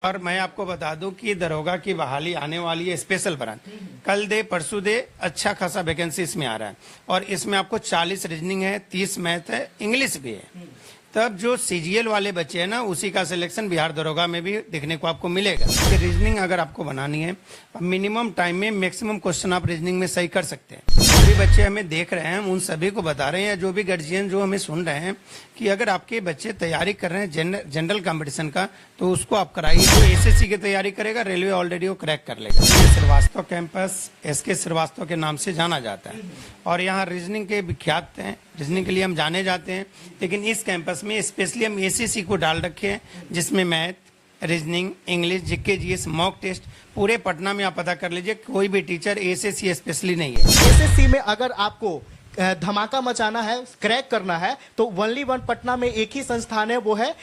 और मैं आपको बता दूं कि दरोगा की बहाली आने वाली है, स्पेशल ब्रांच कल दे परसों दे अच्छा खासा वैकेंसी इसमें आ रहा है। और इसमें आपको 40 रीजनिंग है, 30 मैथ है, इंग्लिश भी है। तब जो सीजीएल वाले बच्चे हैं ना, उसी का सिलेक्शन बिहार दरोगा में भी देखने को आपको मिलेगा। कि रीजनिंग अगर आपको बनानी है, मिनिमम टाइम में मैक्सिमम क्वेश्चन आप रीजनिंग में सही कर सकते हैं। जो भी बच्चे हमें देख रहे हैं, उन सभी को बता रहे हैं, या जो भी गार्जियन जो हमें सुन रहे हैं, कि अगर आपके बच्चे तैयारी कर रहे हैं जनरल कंपटीशन का, तो उसको आप कराइए। जो एसएससी की तैयारी करेगा, रेलवे ऑलरेडी वो क्रैक कर लेगा। श्रीवास्तव कैंपस एसके श्रीवास्तव के नाम से जाना जाता है और यहाँ रीजनिंग के विख्यात हैं, रीजनिंग के लिए हम जाने जाते हैं। लेकिन इस कैंपस में स्पेशली हम एसएससी को डाल रखे हैं, जिसमें math, reasoning, English, GK, GS, mock test पूरे पटना में आप पता कर लीजिए, कोई भी टीचर एसएससी स्पेशली नहीं है। एसएससी में अगर आपको धमाका मचाना है, क्रैक करना है, तो ओनली वन पटना में एक ही संस्थान है, वो है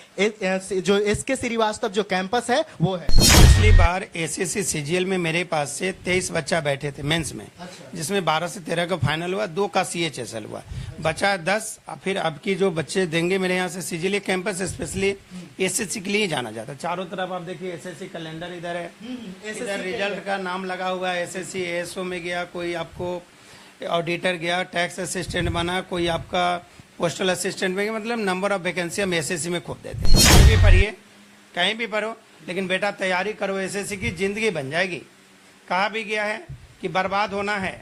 जो एसके श्रीवास्तव जो कैंपस है वो है। पिछली बार एसएससी सीजीएल में मेरे पास से 23 बच्चा बैठे थे मेंस में, जिसमें 12 से 13 का फाइनल हुआ, 2 का सीएचएसएल हुआ, बचा 10। फिर अब की जो बच्चे देंगे मेरे यहाँ से सीजीएल कैंपस स्पेशली एसएससी के लिए जाना जाता है। चारों तरफ आप देखिए एसएससी कैलेंडर इधर है, इधर रिजल्ट का नाम लगा हुआ है। एसएससी एएसओ में गया, कोई आपको ऑडिटर गया, टैक्स असिस्टेंट बना, कोई आपका पोस्टल असिस्टेंट में गया। मतलब नंबर ऑफ वैकेंसी हम एसएससी में खोप देते हैं। कहीं भी पढ़िए, कहीं भी पढ़ो, लेकिन बेटा तैयारी करो एसएससी की, जिंदगी बन जाएगी। कहा भी गया है कि बर्बाद होना है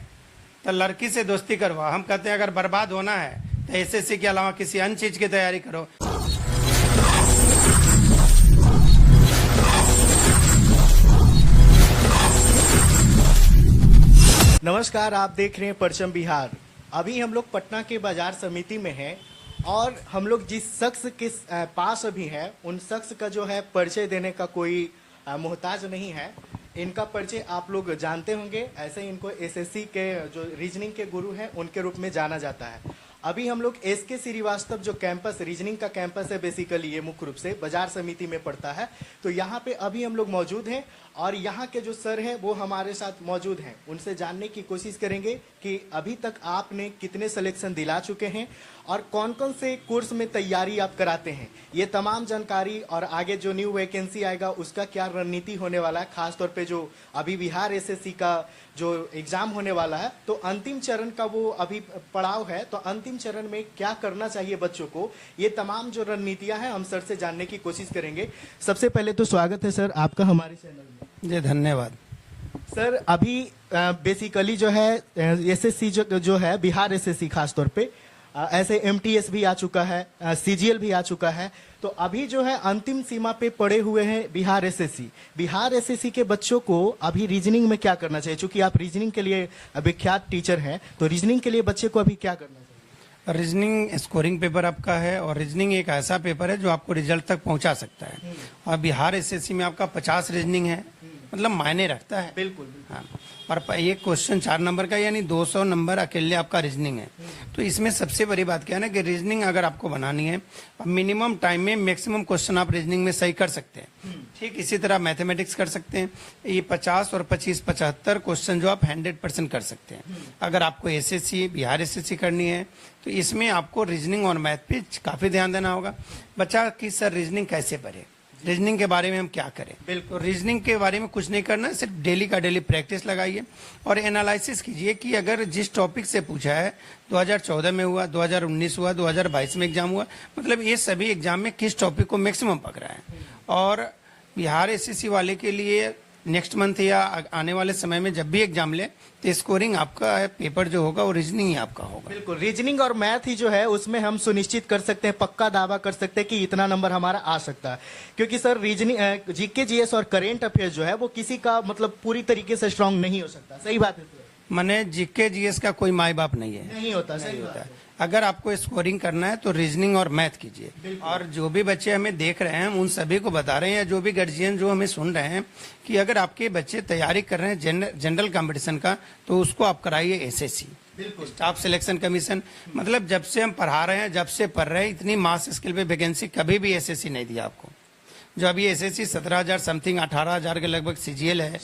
तो लड़की से दोस्ती करवाओ। हम कहते हैं अगर बर्बाद होना है तो एसएससी के अलावा किसी अन्य चीज की तैयारी करो। नमस्कार, आप देख रहे हैं परचम बिहार। अभी हम लोग पटना के बाजार समिति में हैं और हम लोग जिस शख्स के पास अभी हैं, उन शख्स का जो है परिचय देने का कोई मोहताज नहीं है। इनका परिचय आप लोग जानते होंगे, ऐसे ही इनको एसएससी के जो रीजनिंग के गुरु हैं उनके रूप में जाना जाता है। अभी हम लोग एसके श्रीवास्तव जो कैंपस रीजनिंग का कैंपस है, बेसिकली ये मुख्य रूप से बाजार समिति में पड़ता है, तो यहाँ पे अभी हम लोग मौजूद हैं और यहाँ के जो सर हैं वो हमारे साथ मौजूद हैं। उनसे जानने की कोशिश करेंगे कि अभी तक आपने कितने सिलेक्शन दिला चुके हैं और कौन कौन से कोर्स में तैयारी आप कराते हैं। ये तमाम जानकारी और आगे जो न्यू वैकेंसी आएगा उसका क्या रणनीति होने वाला है, खासतौर पे जो अभी बिहार एसएससी का जो एग्जाम होने वाला है, तो अंतिम चरण का वो अभी पड़ाव है, तो अंतिम चरण में क्या करना चाहिए बच्चों को, ये तमाम जो रणनीतियां हैं हम सर से जानने की कोशिश करेंगे। सबसे पहले तो स्वागत है सर आपका हमारे चैनल में। जी धन्यवाद सर। अभी बेसिकली जो है एसएससी जो है बिहार एसएससी खासतौर पे ऐसे एमटीएस भी आ चुका है, सीजीएल भी आ चुका है, तो अभी जो है अंतिम सीमा पे पड़े हुए हैं बिहार एसएससी। बिहार एसएससी के बच्चों को अभी रीजनिंग में क्या करना चाहिए? चूंकि आप रीजनिंग के लिए विख्यात टीचर हैं, तो रीजनिंग के लिए बच्चे को अभी क्या करना चाहिए? रीजनिंग स्कोरिंग पेपर आपका है और रीजनिंग एक ऐसा पेपर है जो आपको रिजल्ट तक पहुंचा सकता है। और बिहार एसएससी में आपका 50 रीजनिंग है, मतलब मायने रखता है। बिल्कुल। हाँ, और ये क्वेश्चन 4 नंबर का, यानी 200 नंबर अकेले आपका रीजनिंग है। तो इसमें सबसे बड़ी बात क्या है ना, कि रीजनिंग अगर आपको बनानी है, मिनिमम टाइम में मैक्सिमम क्वेश्चन आप रीजनिंग में सही कर सकते हैं। ठीक इसी तरह मैथमेटिक्स कर सकते हैं। ये 50 और 25 75 क्वेश्चन जो आप 100% कर सकते हैं। अगर आपको एसएससी बिहार एसएससी करनी है तो इसमें आपको रीजनिंग और मैथ पे काफी ध्यान देना होगा। बच्चा कि सर रीजनिंग कैसे पढ़े, रीजनिंग के बारे में हम क्या करें? बिल्कुल, रीजनिंग के बारे में कुछ नहीं करना, सिर्फ डेली का डेली प्रैक्टिस लगाइए और एनालिसिस कीजिए कि अगर जिस टॉपिक से पूछा है 2014 में हुआ, 2019 हुआ, 2022 में एग्जाम हुआ, मतलब ये सभी एग्जाम में किस टॉपिक को मैक्सिमम पकड़ा है। और बिहार एसएससी वाले के लिए नेक्स्ट मंथ या आने वाले समय में जब भी एग्जाम ले, तो स्कोरिंग आपका पेपर जो होगा वो रीजनिंग ही आपका होगा। बिल्कुल, रीजनिंग और मैथ ही जो है उसमें हम सुनिश्चित कर सकते हैं, पक्का दावा कर सकते हैं कि इतना नंबर हमारा आ सकता है। क्योंकि सर रीजनिंग, जीके, जीएस और करेंट अफेयर्स जो है वो किसी का मतलब पूरी तरीके से स्ट्रांग नहीं हो सकता। सही बात है सर? माने जीके जीएस का कोई माई बाप नहीं है, नहीं होता। सही होता है। अगर आपको स्कोरिंग करना है तो रीजनिंग और मैथ कीजिए। और जो भी बच्चे हमें देख रहे हैं, उन सभी को बता रहे हैं, या जो भी गार्जियन जो हमें सुन रहे हैं, कि अगर आपके बच्चे तैयारी कर रहे हैं जनरल कंपटीशन का, तो उसको आप कराइए एसएससी, स्टाफ सिलेक्शन कमीशन। मतलब जब से हम पढ़ा रहे हैं, जब से पढ़ रहे हैं, इतनी मास स्किल पे वैकेंसी कभी भी एसएससी नहीं दिया आपको। जो अभी एसएससी 17,000 समथिंग 18,000 के लगभग सीजीएल है,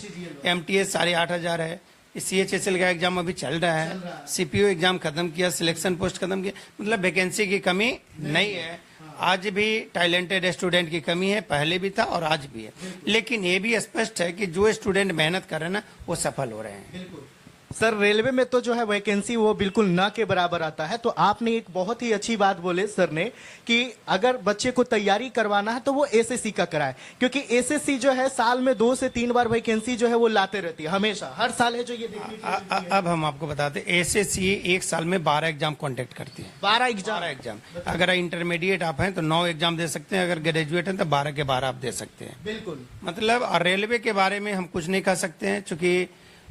एमटीएस 8,500 है, सीएचएसएल का एग्जाम अभी चल रहा है, सीपीओ एग्जाम खत्म किया, सिलेक्शन पोस्ट खत्म किया, मतलब वैकेंसी की कमी नहीं है। आज भी टैलेंटेड स्टूडेंट की कमी है, पहले भी था और आज भी है। लेकिन ये भी स्पष्ट है कि जो स्टूडेंट मेहनत कर रहे हैं ना, वो सफल हो रहे हैं। सर रेलवे में तो जो है वैकेंसी वो बिल्कुल ना के बराबर आता है। तो आपने एक बहुत ही अच्छी बात बोले सर ने कि अगर बच्चे को तैयारी करवाना है तो वो एसएससी का कराए, क्योंकि एसएससी जो है साल में 2 से 3 बार वैकेंसी जो है वो लाते रहती है, हमेशा हर साल है जो ये देखने को मिलती है। अब हम आपको बताते हैं, एसएससी एक साल में 12 एग्जाम कॉन्टेक्ट करती है। 12 12 एग्जाम। अगर इंटरमीडिएट आप हैं तो 9 एग्जाम दे सकते हैं, अगर ग्रेजुएट हैं तो 12 के 12 आप दे सकते हैं। बिल्कुल। मतलब रेलवे के बारे में हम कुछ नहीं कह सकते हैं, चूंकि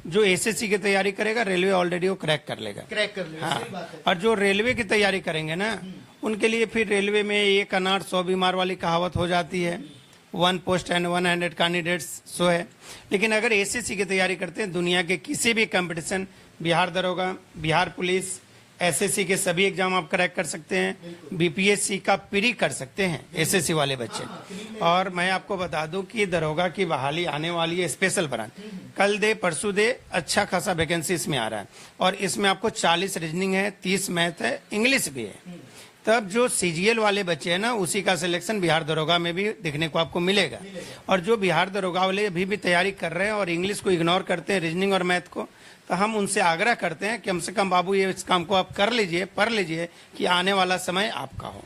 जो एसएससी की तैयारी करेगा रेलवे ऑलरेडी वो क्रैक कर लेगा। हाँ। सही बात है। और जो रेलवे की तैयारी करेंगे ना, उनके लिए फिर रेलवे में 1 अनार 100 बीमार वाली कहावत हो जाती है। 1 पोस्ट एंड 100 कैंडिडेट्स सो है। लेकिन अगर एसएससी की तैयारी करते हैं, दुनिया के किसी भी कंपटीशन, बिहार दरोगा, बिहार पुलिस, एसएससी के सभी एग्जाम आप क्रैक कर सकते हैं। बीपीएससी का प्री कर सकते हैं एसएससी वाले बच्चे। और मैं आपको बता दूं कि दरोगा की बहाली आने वाली है, स्पेशल ब्रांच। कल दे परसों दे अच्छा खासा वैकेंसी इसमें आ रहा है। और इसमें आपको 40 रीजनिंग है, 30 मैथ है, इंग्लिश भी है। तब जो सीजीएल वाले बच्चे हैं ना, उसी का सिलेक्शन बिहार दरोगा में भी देखने को आपको मिलेगा। और जो बिहार दरोगा वाले अभी भी तैयारी कर रहे हैं और इंग्लिश को इग्नोर करते हैं, रीजनिंग और मैथ को, तो हम उनसे आग्रह करते हैं कि कम से कम बाबू ये इस काम को आप कर लीजिए, पढ़ लीजिए, कि आने वाला समय आपका हो।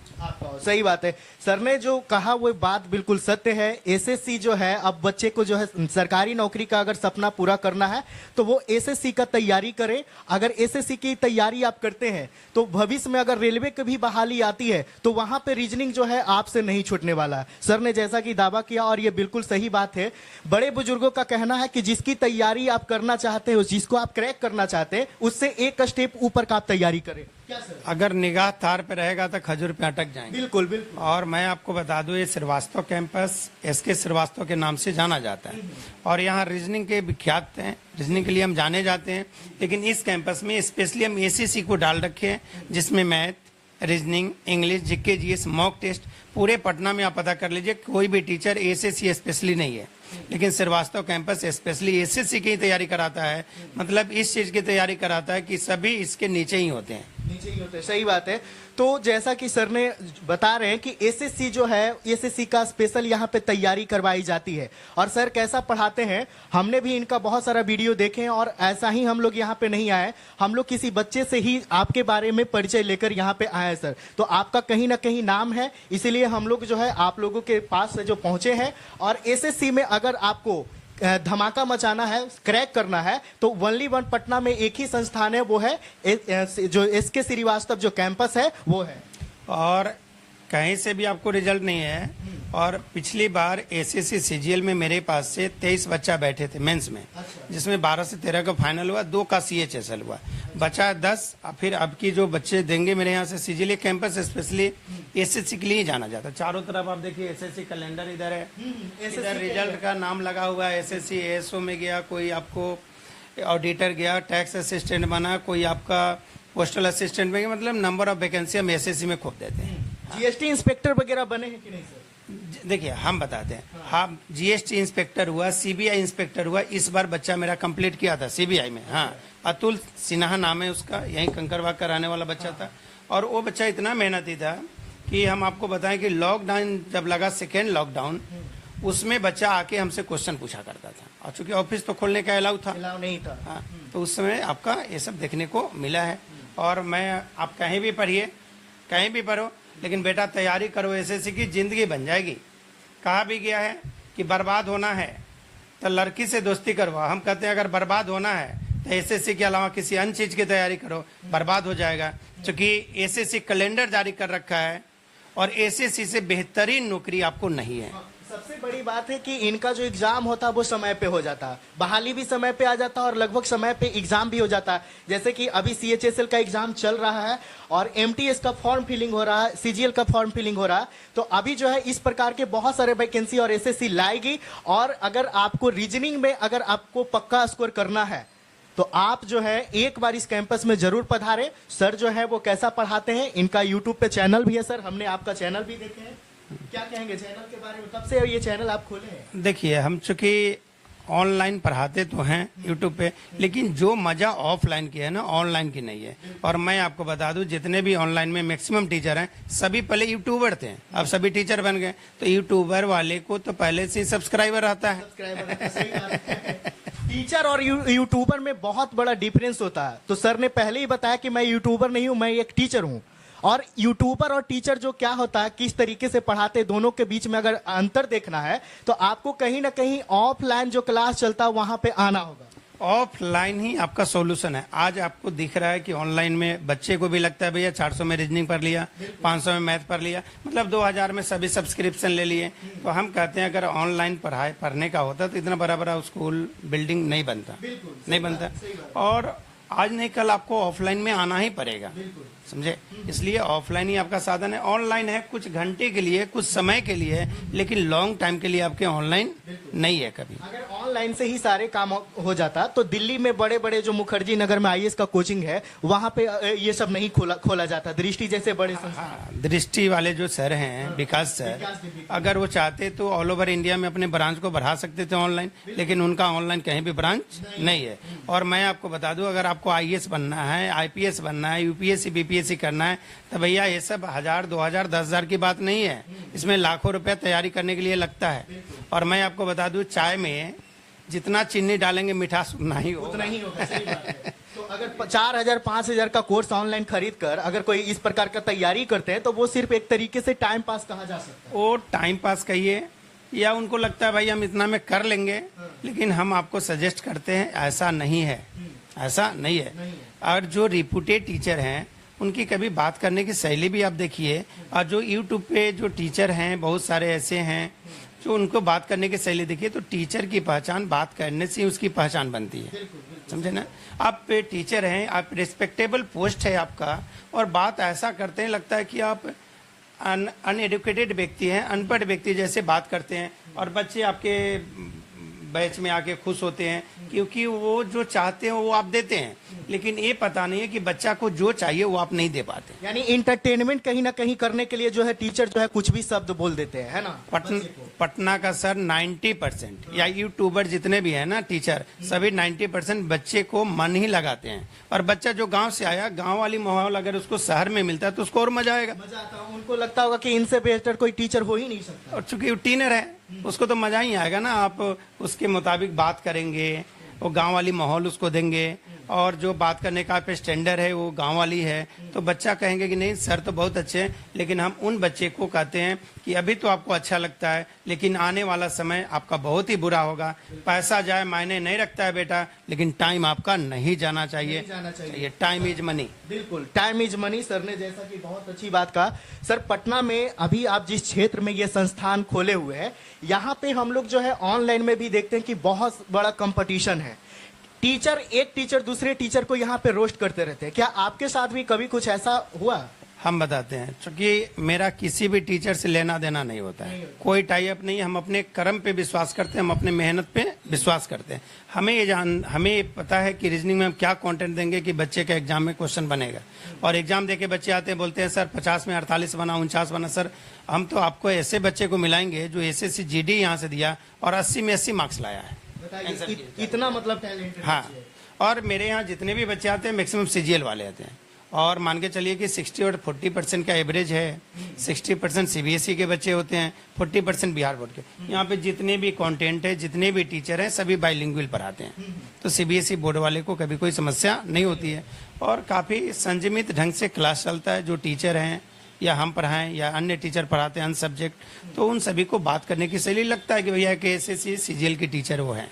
सही बात है। सर ने जो कहा वो बात बिल्कुल सत्य है। एसएससी जो है, अब बच्चे को जो है सरकारी नौकरी का अगर सपना पूरा करना है तो वो एसएससी का तैयारी करे। अगर एसएससी की तैयारी आप करते हैं तो भविष्य में अगर रेलवे की भी बहाली आती है तो वहां पे रीजनिंग जो है आपसे नहीं छूटने वाला है। सर ने जैसा कि दावा किया और ये बिल्कुल सही बात है। बड़े बुजुर्गों का कहना है कि जिसकी तैयारी आप करना चाहते हो, जिसको आप क्रैक करना चाहते हैं, उससे एक स्टेप ऊपर का आप तैयारी करें। क्या सर? अगर निगाह तार पे रहेगा तो खजूर पे अटक जाएंगे। बिल्कुल बिल्कुल। और मैं आपको बता दूं, ये श्रीवास्तव कैंपस एसके श्रीवास्तव के नाम से जाना जाता है। और यहाँ रीजनिंग के विख्यात हैं, रीजनिंग के लिए हम जाने जाते हैं। लेकिन इस कैंपस में स्पेशली हम एसएससी को डाल रखे हैं, जिसमें math, reasoning, English, GK, GS, mock test, पूरे पटना में आप पता कर लीजिए, कोई भी टीचर एसएससी स्पेशली नहीं है। लेकिन श्रीवास्तव कैंपस स्पेशली एसएससी की तैयारी कराता है। मतलब इस चीज की तैयारी कराता है कि सभी इसके नीचे ही होते हैं। नीचे ही होते हैं। सही बात है। तो जैसा कि सर ने बता रहे हैं कि एसएससी जो है, एसएससी का स्पेशल यहाँ पे तैयारी करवाई जाती है। और सर कैसा पढ़ाते हैं, हमने भी इनका बहुत सारा वीडियो देखे हैं। और ऐसा ही हम लोग यहाँ पे नहीं आए, हम लोग किसी बच्चे से ही आपके बारे में परिचय लेकर यहाँ पे आए हैं सर। तो आपका कहीं ना कहीं नाम है, इसीलिए हम लोग जो है आप लोगों के पास से जो पहुंचे हैं। और एसएससी में अगर आपको धमाका मचाना है, क्रैक करना है, तो ओनली वन पटना में एक ही संस्थान है, वो है जो एसके श्रीवास्तव जो कैंपस है वो है। और कहीं से भी आपको रिजल्ट नहीं है। और पिछली बार एसएससी सीजीएल में मेरे पास से 23 बच्चा बैठे थे मेंस में, जिसमें 12 से 13 का फाइनल हुआ, 2 का सीएचएसएल हुआ, बचा 10। फिर अब की जो बच्चे देंगे मेरे यहाँ से सीजीएल कैंपस स्पेशली एसएससी के लिए जाना जाता है। चारों तरफ आप देखिए एसएससी कैलेंडर इधर है, इधर रिजल्ट का नाम लगा हुआ है। एसएससी एएसओ में गया, कोई आपको ऑडिटर गया, टैक्स असिस्टेंट बना, कोई आपका पोस्टल असिस्टेंट में गया। मतलब नंबर ऑफ वैकेंसी हम एसएससी में खोप देते हैं। जीएसटी इंस्पेक्टर वगैरह बने हैं कि नहीं सर? देखिए हम बताते हैं, हाँ जीएसटी इंस्पेक्टर हुआ, सीबीआई इंस्पेक्टर हुआ। इस बार बच्चा मेरा कंप्लीट किया था सीबीआई में। हाँ, अतुल सिन्हा नाम है उसका, यहीं कंकरबाग का रहने वाला बच्चा था। और वो बच्चा इतना मेहनती था कि हम आपको बताएं कि लॉकडाउन जब लगा, सेकेंड लॉकडाउन, उसमें बच्चा आके हमसे क्वेश्चन पूछा करता था। और चूंकि ऑफिस तो खोलने का अलाउ था, अलाउ नहीं था। हाँ, तो उस समय आपका ये सब देखने को मिला है। और मैं, आप कहीं भी पढ़िए, कहीं भी पढ़ो, लेकिन बेटा तैयारी करो एसएससी की, जिंदगी बन जाएगी। कहा भी गया है कि बर्बाद होना है तो लड़की से दोस्ती करवाओ। हम कहते हैं अगर बर्बाद होना है तो एसएससी के अलावा किसी अन्य चीज की तैयारी करो, बर्बाद हो जाएगा। क्योंकि एसएससी कैलेंडर जारी कर रखा है और एसएससी से बेहतरीन नौकरी आपको नहीं है। सबसे बड़ी बात है कि इनका जो एग्जाम होता है वो समय पे हो जाता है, बहाली भी समय पे आ जाता है और लगभग समय पे एग्जाम भी हो जाता है। जैसे कि अभी सीएचएसएल का एग्जाम चल रहा है और एमटीएस का फॉर्म फिलिंग हो रहा है, सीजीएल का फॉर्म फिलिंग हो रहा है। तो अभी जो है इस प्रकार के बहुत सारे वैकेंसी और एसएससी लाएगी। और अगर आपको रीजनिंग में अगर आपको पक्का स्कोर करना है तो आप जो है एक बार इस कैंपस में जरूर पधारें। सर जो है वो कैसा पढ़ाते हैं, इनका यूट्यूब पे चैनल भी है सर, हमने आपका चैनल भी देखे हैं। क्या कहेंगे चैनल के बारे में, कब से ये चैनल आप खोले हैं? देखिए हम चूंकि ऑनलाइन पढ़ाते तो हैं यूट्यूब पे, लेकिन जो मजा ऑफलाइन की है ना, ऑनलाइन की नहीं है। और मैं आपको बता दूं, जितने भी ऑनलाइन में मैक्सिमम टीचर हैं, सभी पहले यूट्यूबर थे, अब सभी टीचर बन गए। तो यूट्यूबर वाले को तो पहले से सब्सक्राइबर आता है। टीचर और यूट्यूबर में बहुत बड़ा डिफरेंस होता है। तो सर ने पहले ही बताया कि मैं यूट्यूबर नहीं हूं, मैं एक टीचर हूं। और यूट्यूबर और टीचर जो क्या होता है, किस तरीके से पढ़ाते, दोनों के बीच में अगर अंतर देखना है तो आपको कहीं ना कहीं ऑफलाइन जो क्लास चलता है वहां पे आना होगा। ऑफलाइन ही आपका सॉल्यूशन है। आज आपको दिख रहा है कि ऑनलाइन में बच्चे को भी लगता है भैया 400 में रीजनिंग पढ़ लिया, 500 में मैथ पढ़ लिया, मतलब 2000 में सभी सब्सक्रिप्शन ले लिए। तो हम कहते हैं अगर ऑनलाइन पढ़ने का होता तो इतना बड़ा बड़ा स्कूल बिल्डिंग नहीं बनता, नहीं बनता। और आज नहीं कल आपको ऑफलाइन में आना ही पड़ेगा, समझे। इसलिए ऑफलाइन ही आपका साधन है। ऑनलाइन है कुछ घंटे के लिए, कुछ समय के लिए, लेकिन लॉन्ग टाइम के लिए आपके ऑनलाइन नहीं है कभी। अगर ऑनलाइन से ही सारे काम हो जाता तो दिल्ली में बड़े बड़े जो मुखर्जी नगर में आईएएस का कोचिंग है वहां पे ये सब नहीं खोला जाता। दृष्टि जैसे बड़े संस्थान, दृष्टि वाले जो सर हैं, विकास सर, अगर वो चाहते तो ऑल ओवर इंडिया में अपने ब्रांच को बढ़ा सकते थे ऑनलाइन, लेकिन उनका ऑनलाइन कहीं भी ब्रांच नहीं है। और मैं आपको बता दूं, अगर आपको आईएएस बनना है, आईपीएस बनना है, यूपीएससी बीपीएससी करना है, तो भैया ये सब 1000 2000 10,000 की बात नहीं है। इसमें लाखों रुपया तैयारी करने के लिए लगता है। और मैं आपको बता दूं, चाय में जितना चीनी डालेंगे मिठास उतना ही होगा। सही बात है। तो अगर 4000 5000 का कोर्स ऑनलाइन खरीद कर अगर कोई इस प्रकार का तैयारी करते हैं तो वो सिर्फ एक तरीके से टाइम पास कहा जा सकता है। वो टाइम पास कहिए, या उनको लगता है भाई हम इतना में कर लेंगे, लेकिन हम आपको सजेस्ट करते हैं ऐसा नहीं है, ऐसा नहीं है। और जो रिप्यूटेड टीचर हैं उनकी कभी बात करने की शैली भी आप देखिए, और जो यूट्यूब पे जो टीचर हैं बहुत सारे ऐसे हैं जो उनको बात करने की शैली देखिए, तो टीचर की पहचान बात करने से उसकी पहचान बनती है, समझे ना। आप टीचर हैं, आप रिस्पेक्टेबल पोस्ट है आपका, और बात ऐसा करते हैं लगता है कि आप अनएडुकेटेड व्यक्ति हैं, अनपढ़ व्यक्ति जैसे बात करते हैं। और बच्चे आपके बैच में आके खुश होते हैं क्योंकि वो जो चाहते हैं वो आप देते हैं, लेकिन ये पता नहीं है कि बच्चा को जो चाहिए वो आप नहीं दे पाते। यानी इंटरटेनमेंट कहीं ना कहीं करने के लिए जो है टीचर जो है कुछ भी शब्द बोल देते हैं, है ना। पटना का सर 90% या यूट्यूबर जितने भी है ना टीचर, सभी 90% बच्चे को मन ही लगाते हैं। और बच्चा जो गांव से आया, गांव वाली माहौल अगर उसको शहर में मिलता है तो उसको और मजा आएगा। उनको लगता होगा कि इनसे बेहतर कोई टीचर हो ही नहीं सकता। और चूंकि वो टीनर है उसको तो मजा ही आएगा ना। आप उसके मुताबिक बात करेंगे, वो गांव वाली माहौल उसको देंगे, और जो बात करने का स्टैंडर्ड है वो गांव वाली है, तो बच्चा कहेंगे कि नहीं सर तो बहुत अच्छे हैं। लेकिन हम उन बच्चे को कहते हैं कि अभी तो आपको अच्छा लगता है, लेकिन आने वाला समय आपका बहुत ही बुरा होगा। पैसा जाए मायने नहीं रखता है बेटा, लेकिन टाइम आपका नहीं जाना चाहिए। Time is money. बिल्कुल, टाइम इज मनी। सर ने जैसा कि बहुत अच्छी बात कहा। सर, पटना में अभी आप जिस क्षेत्र में ये संस्थान खोले हुए हैं, यहाँ पे हम लोग जो है ऑनलाइन में भी देखते हैं कि बहुत बड़ा कंपटीशन है। एक टीचर दूसरे टीचर को यहाँ पे रोस्ट करते रहते हैं। क्या आपके साथ भी कभी कुछ ऐसा हुआ? हम बताते हैं, क्योंकि मेरा किसी भी टीचर से लेना देना नहीं होता है, कोई टाई अप नहीं। हम अपने कर्म पे विश्वास करते हैं, हम अपने मेहनत पे विश्वास करते हैं। हमें पता है कि रीजनिंग में हम क्या कंटेंट देंगे कि बच्चे के एग्जाम में क्वेश्चन बनेगा। और एग्जाम देके बच्चे आते हैं, बोलते हैं सर 50 में 48 बना, 49 बना। सर हम तो आपको ऐसे बच्चे को मिलाएंगे जो SSC GD यहाँ से दिया और 80 में 80 मार्क्स लाया है। इतना मतलब टैलेंट। हाँ, और मेरे यहाँ जितने भी बच्चे आते हैं मैक्सिमम CGL वाले आते हैं। और मान के चलिए कि 60 और 40% का एवरेज है। 60% CBSE के बच्चे होते हैं, 40% बिहार बोर्ड के। यहाँ पे जितने भी कंटेंट है, जितने भी टीचर हैं, सभी बाइलिंगुअल पढ़ाते हैं। तो CBSE बोर्ड वाले को कभी कोई समस्या नहीं होती है, और काफ़ी संयमित ढंग से क्लास चलता है। जो टीचर हैं या हम पढ़ाएं या अन्य टीचर पढ़ाते हैं अन्य सब्जेक्ट, तो उन सभी को बात करने की शैली लगता है कि भैया के SSC CGL के टीचर वो हैं।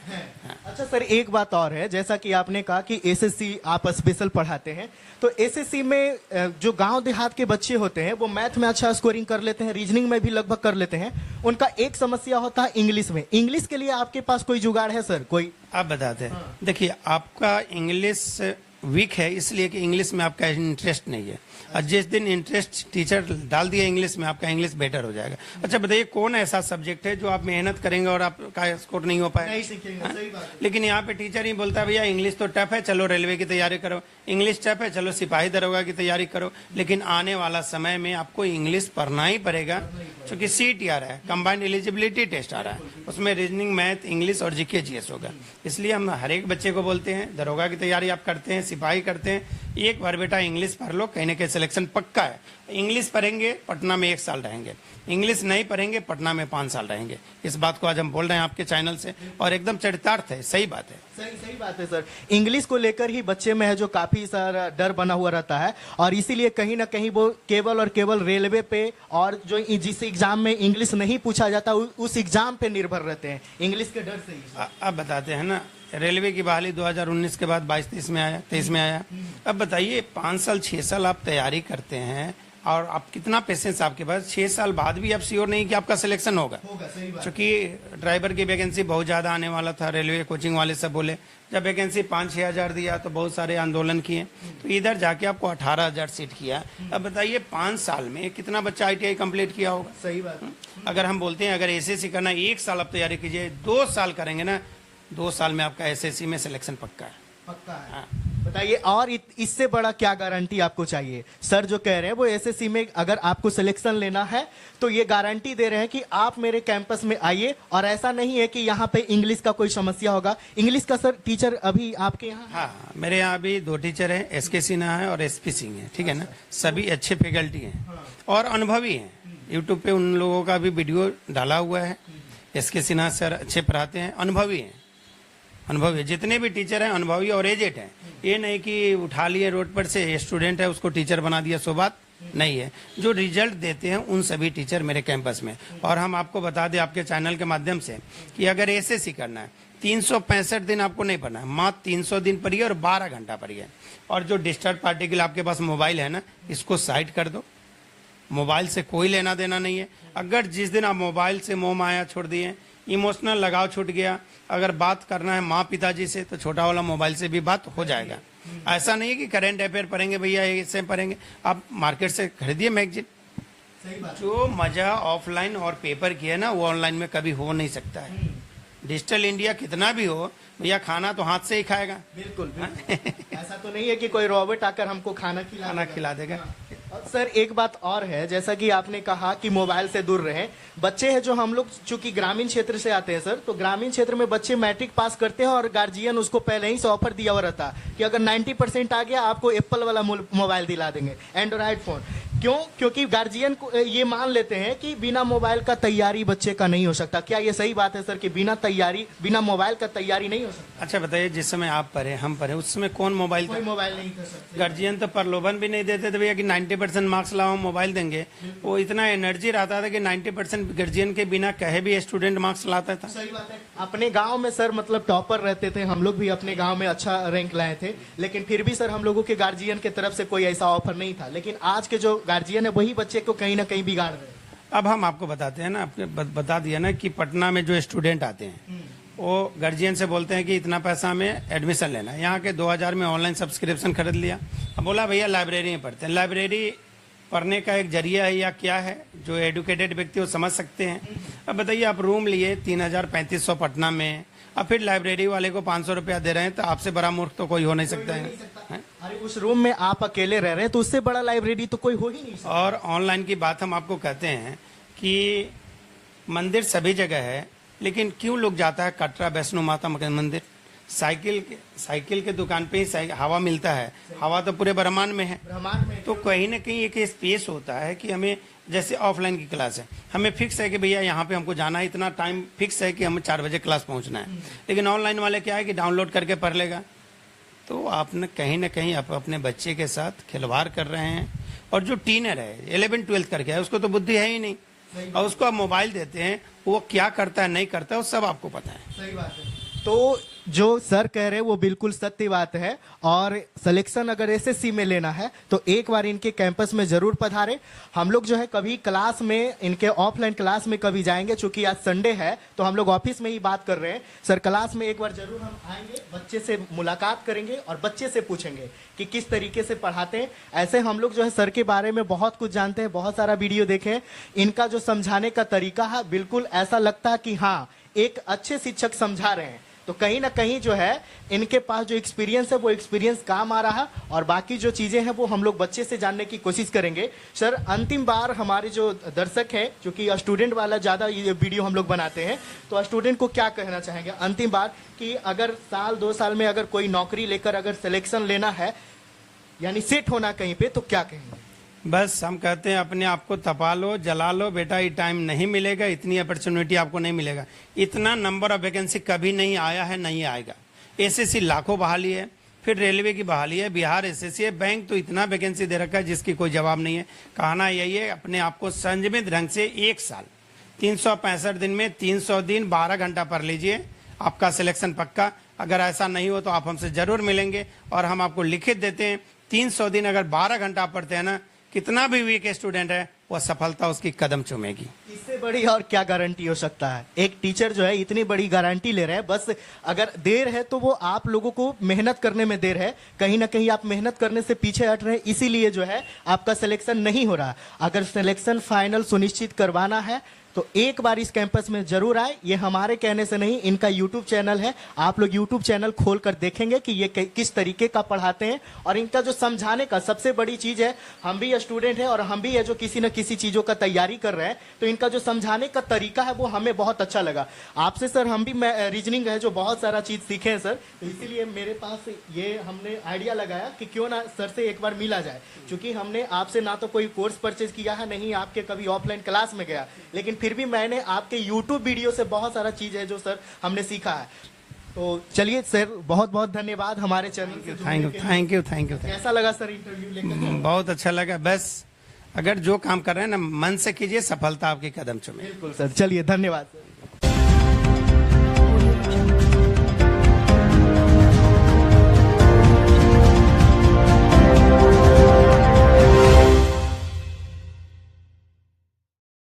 अच्छा सर, एक बात और है, जैसा कि आपने कहा कि SSC आप स्पेशल पढ़ाते हैं, तो SSC में जो गांव देहात के बच्चे होते हैं वो मैथ में अच्छा स्कोरिंग कर लेते हैं, रीजनिंग में भी लगभग कर लेते हैं। उनका एक समस्या होता है इंग्लिश में। इंग्लिश के लिए आपके पास कोई जुगाड़ है सर? कोई आप बताते हैं। देखिए, आपका इंग्लिश वीक है इसलिए कि इंग्लिश में आपका इंटरेस्ट नहीं है, और जिस दिन इंटरेस्ट टीचर डाल दिया इंग्लिश में, आपका इंग्लिश बेटर हो जाएगा। अच्छा बताइए, कौन ऐसा सब्जेक्ट है जो आप मेहनत करेंगे और आपका स्कोर नहीं हो पाए? नहीं सीखेंगे, सही बात है। लेकिन यहाँ पे टीचर ही बोलता है भैया इंग्लिश तो टफ है, चलो रेलवे की तैयारी करो, इंग्लिश टफ है, चलो सिपाही दरोगा की तैयारी करो। लेकिन आने वाला समय में आपको इंग्लिश पढ़ना ही पड़ेगा, क्योंकि सीट आ रहा है, कंबाइंड एलिजिबिलिटी टेस्ट आ रहा है, उसमें रीजनिंग, मैथ, इंग्लिश और जीके जीएस होगा। इसलिए हम हर एक बच्चे को बोलते हैं, दरोगा की तैयारी आप करते हैं, सिपाही करते हैं, एक बार बेटा इंग्लिश पढ़ लो, कहीं ना कहीं सिलेक्शन पक्का है। इंग्लिश पढ़ेंगे पटना में 1 साल रहेंगे, इंग्लिश नहीं पढ़ेंगे पटना में 5 साल रहेंगे। इस बात को आज हम बोल रहे हैं आपके चैनल से, और एकदम चरितार्थ है, सही बात है। सही बात है सर। इंग्लिश को लेकर ही बच्चे में है जो काफी सारा डर बना हुआ रहता है, और इसीलिए कहीं ना कहीं वो केवल और केवल रेलवे पे और जो जिस एग्जाम में इंग्लिश नहीं पूछा जाता उस एग्जाम पे निर्भर रहते हैं, इंग्लिश के डर से ही। अब बताते हैं ना, रेलवे की बहाली 2019 के बाद 22-23 में आया, 23 में आया। अब बताइए 5 साल 6 साल आप तैयारी करते हैं, और आप कितना पेशेंस आपके पास, 6 साल बाद भी आप श्योर नहीं कि आपका सिलेक्शन होगा। क्योंकि ड्राइवर की वैकेंसी बहुत ज्यादा आने वाला था, रेलवे कोचिंग वाले सब बोले, जब वैकेंसी 5-6 हजार दिया तो बहुत सारे आंदोलन किए, तो इधर जाके आपको 18,000 सीट किया। अब बताइए 5 साल में कितना बच्चा ITI कंप्लीट किया होगा? सही बात। अगर हम बोलते हैं अगर SSC करना 1 साल आप तैयारी कीजिए, 2 साल करेंगे ना, 2 साल में आपका SSC में सिलेक्शन पक्का है। पक्का है। हाँ। बताइए, और इससे बड़ा क्या गारंटी आपको चाहिए? सर जो कह रहे हैं वो SSC में अगर आपको सिलेक्शन लेना है तो ये गारंटी दे रहे हैं कि आप मेरे कैंपस में आइए, और ऐसा नहीं है कि यहाँ पे इंग्लिश का कोई समस्या होगा। इंग्लिश का सर टीचर अभी आपके यहाँ? हाँ, मेरे यहाँ अभी 2 टीचर हैं, SK सिन्हा है और SP सिंह है, ठीक है ना। सभी अच्छे फैकल्टी हैं और अनुभवी हैं। यूट्यूब पे उन लोगों का भी वीडियो डाला हुआ है। SK सिन्हा सर अच्छे पढ़ाते हैं, अनुभवी हैं, अनुभवी। जितने भी टीचर हैं अनुभवी और एजेड हैं। ये नहीं कि उठा लिए रोड पर से स्टूडेंट है उसको टीचर बना दिया, सो बात नहीं है। जो रिजल्ट देते हैं उन सभी टीचर मेरे कैंपस में। और हम आपको बता दें आपके चैनल के माध्यम से कि अगर SSC करना है 365 दिन आपको नहीं पढ़ना है, मात्र 300 दिन पढ़िए और 12 घंटा पढ़िए। और जो डिस्टर्ब पार्टी के लिए आपके पास मोबाइल है ना, इसको साइड कर दो। मोबाइल से कोई लेना देना नहीं है। अगर जिस दिन आप मोबाइल से मोह माया छोड़ दिए, इमोशनल लगाव छूट गया, अगर बात करना है माँ पिताजी से तो छोटा वाला मोबाइल से भी बात हो जाएगा। ऐसा नहीं है कि करंट अफेयर पढ़ेंगे भैया इससे पढ़ेंगे, आप मार्केट से खरीदिए मैगजीन। जो मजा ऑफलाइन और पेपर की है ना, वो ऑनलाइन में कभी हो नहीं सकता है। डिजिटल इंडिया कितना भी हो भैया, खाना तो हाथ से ही खाएगा। बिल्कुल। ऐसा तो नहीं है कि कोई रोबोट आकर हमको खाना खिला देगा। और सर एक बात और है, जैसा कि आपने कहा कि मोबाइल से दूर रहें। बच्चे हैं जो हम लोग चूंकि ग्रामीण क्षेत्र से आते हैं सर, तो ग्रामीण क्षेत्र में बच्चे मैट्रिक पास करते हैं और गार्जियन उसको पहले ही से ऑफर दिया हुआ रहता कि अगर 90% आ गया आपको एप्पल वाला मोबाइल दिला देंगे, एंड्रॉइड फोन। क्यों? क्योंकि गार्जियन को ये मान लेते हैं कि बिना मोबाइल का तैयारी बच्चे का नहीं हो सकता। क्या ये सही बात है सर कि बिना मोबाइल का तैयारी नहीं हो सकता? अच्छा बताइए, जिस समय आप पढ़े हम पढ़े उस समय कौन मोबाइल था? कोई मोबाइल नहीं था सर। गार्जियन तो प्रलोभन भी नहीं देते थे भैया कि 90% मार्क्स लाओ मोबाइल देंगे। वो इतना एनर्जी रहता था कि 90% गार्जियन के बिना कहे भी स्टूडेंट मार्क्स लाता था। सही बात है। अपने गांव में सर मतलब टॉपर रहते थे, हम लोग भी अपने गांव में अच्छा रैंक लाए थे, लेकिन फिर भी सर हम लोगों के गार्जियन की तरफ से कोई ऐसा ऑफर नहीं था। लेकिन आज के जो गार्जियन है वही बच्चे को कहीं ना कहीं बिगाड़ रहे हैं। अब हम आपको बताते हैं ना, आपने बता दिया ना कि पटना में जो स्टूडेंट आते हैं वो गार्जियन से बोलते हैं कि इतना पैसा हमें एडमिशन लेना है। यहाँ के 2000 में ऑनलाइन सब्सक्रिप्शन खरीद लिया। अब बोला भैया लाइब्रेरी में पढ़ते हैं। लाइब्रेरी पढ़ने का एक जरिया है या क्या है, जो एडुकेटेड व्यक्ति वो समझ सकते हैं। अब बताइए, आप रूम लिए 3,000-3,500 पटना में, अब फिर लाइब्रेरी वाले को 500 रुपया दे रहे हैं, तो आपसे बड़ा मूर्ख तो कोई हो नहीं सकता है। अरे उस रूम में आप अकेले रह रहे हैं तो उससे बड़ा लाइब्रेरी तो कोई हो ही नहीं सकता। और ऑनलाइन की बात हम आपको कहते हैं कि मंदिर सभी जगह है, लेकिन क्यों लोग जाता है कटरा वैष्णो माता मंदिर? साइकिल के दुकान पे ही हवा मिलता है। हवा तो पूरे ब्रह्मांड में है। तो कहीं ना कहीं एक स्पेस होता है कि हमें, जैसे ऑफलाइन की क्लास है, हमें फिक्स है कि भैया यहाँ पे हमको जाना है, इतना टाइम फिक्स है कि हमें 4 बजे क्लास पहुँचना है। लेकिन ऑनलाइन वाले क्या है कि डाउनलोड करके पढ़ लेगा। तो आपने कहीं ना कहीं आप अपने बच्चे के साथ खिलवाड़ कर रहे हैं। और जो टीनर है 11-12 करके है, उसको तो बुद्धि है ही नहीं, और उसको आप मोबाइल देते हैं, वो क्या करता है नहीं करता है वो सब आपको पता है। सही बात है। तो जो सर कह रहे हैं वो बिल्कुल सत्य बात है। और सिलेक्शन अगर एसएससी में लेना है तो एक बार इनके कैंपस में जरूर पधारे। हम लोग जो है कभी क्लास में, इनके ऑफलाइन क्लास में कभी जाएंगे, चूंकि आज संडे है तो हम लोग ऑफिस में ही बात कर रहे हैं। सर क्लास में एक बार जरूर हम आएंगे, बच्चे से मुलाकात करेंगे और बच्चे से पूछेंगे कि किस तरीके से पढ़ाते हैं। ऐसे हम लोग जो है सर के बारे में बहुत कुछ जानते हैं, बहुत सारा वीडियो देखे हैं। इनका जो समझाने का तरीका है बिल्कुल ऐसा लगता है कि हाँ एक अच्छे शिक्षक समझा रहे हैं। तो कहीं ना कहीं जो है इनके पास जो एक्सपीरियंस है वो एक्सपीरियंस काम आ रहा है। और बाकी जो चीजें हैं वो हम लोग बच्चे से जानने की कोशिश करेंगे। सर अंतिम बार हमारे जो दर्शक हैं, क्योंकि स्टूडेंट वाला ज्यादा ये वीडियो हम लोग बनाते हैं, तो स्टूडेंट को क्या कहना चाहेंगे अंतिम बार कि अगर साल 2 साल में अगर कोई नौकरी लेकर अगर सिलेक्शन लेना है यानी सेट होना कहीं पे, तो क्या कहेंगे? बस हम कहते हैं अपने आप को तपा लो, जला लो बेटा, ये टाइम नहीं मिलेगा, इतनी अपॉर्चुनिटी आपको नहीं मिलेगा, इतना नंबर ऑफ वैकेंसी कभी नहीं आया है, नहीं आएगा। एसएससी लाखों बहाली है, फिर रेलवे की बहाली है, बिहार एसएससी है, बैंक तो इतना वैकेंसी दे रखा है जिसकी कोई जवाब नहीं है। कहना यही है अपने आप को संयमित ढंग से 1 साल 365 दिन में 300 दिन 12 घंटा पढ़ लीजिए, आपका सिलेक्शन पक्का। अगर ऐसा नहीं हो तो आप हमसे जरूर मिलेंगे और हम आपको लिखित देते हैं। 300 दिन अगर 12 घंटा पढ़ते हैं ना, कितना भी वीक स्टूडेंट है वो सफलता उसकी कदम चूमेगी। इससे बड़ी और क्या गारंटी हो सकता है? एक टीचर जो है इतनी बड़ी गारंटी ले रहे हैं। बस अगर देर है तो वो आप लोगों को मेहनत करने में देर है, कहीं ना कहीं आप मेहनत करने से पीछे हट रहे हैं, इसीलिए जो है आपका सिलेक्शन नहीं हो रहा। अगर सिलेक्शन फाइनल सुनिश्चित करवाना है तो एक बार इस कैंपस में जरूर आए। ये हमारे कहने से नहीं, इनका यूट्यूब चैनल है, आप लोग यूट्यूब चैनल खोलकर देखेंगे कि ये किस तरीके का पढ़ाते हैं। और इनका जो समझाने का सबसे बड़ी चीज है, हम भी स्टूडेंट हैं और हम भी है जो किसी न किसी चीजों का तैयारी कर रहे हैं, तो इनका जो समझाने का तरीका है वो हमें बहुत अच्छा लगा। आपसे सर हम भी रीजनिंग है जो बहुत सारा चीज सीखे हैं सर, तो इसीलिए मेरे पास ये हमने आइडिया लगाया कि क्यों ना सर से एक बार मिला जाए। क्योंकि हमने आपसे ना तो कोई कोर्स परचेज किया है, नहीं आपके कभी ऑफलाइन क्लास में गया, लेकिन फिर भी मैंने आपके YouTube वीडियो से बहुत सारा चीज है जो सर हमने सीखा है। तो चलिए सर, बहुत बहुत धन्यवाद हमारे चैनल से। Thank you. कैसा लगा सर इंटरव्यू लेकर? बहुत अच्छा लगा। बस अगर जो काम कर रहे हैं ना मन से कीजिए, सफलता आपकी कदम चूमे। बिल्कुल सर, चलिए धन्यवाद सर।